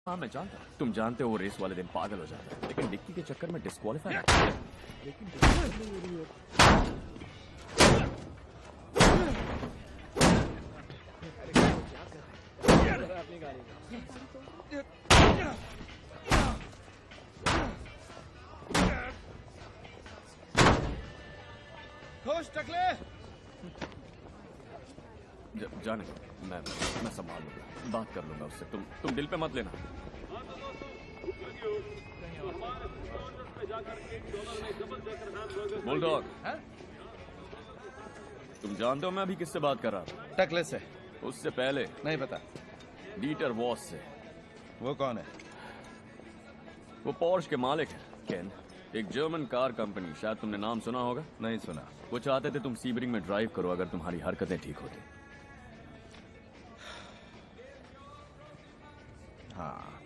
हाँ मैं जानता हूँ। तुम जानते हो वो रेस वाले दिन पागल हो जाता है, लेकिन डिक्की के चक्कर में डिस्क्वालीफाई लेकिन खुश टकले। जाने दो, मैं संभाल लूंगा, बात कर लूंगा उससे। तुम दिल पे मत लेना। बुलडॉग, तुम जानते हो मैं अभी किससे बात कर रहा था? टकले से। उससे पहले नहीं पता। डीटर वॉस से। वो कौन है? वो पोर्श के मालिक है, केन। एक जर्मन कार कंपनी, शायद तुमने नाम सुना होगा। नहीं सुना। वो चाहते थे तुम सीबरिंग में ड्राइव करो अगर तुम्हारी हरकतें ठीक होती। हाँ,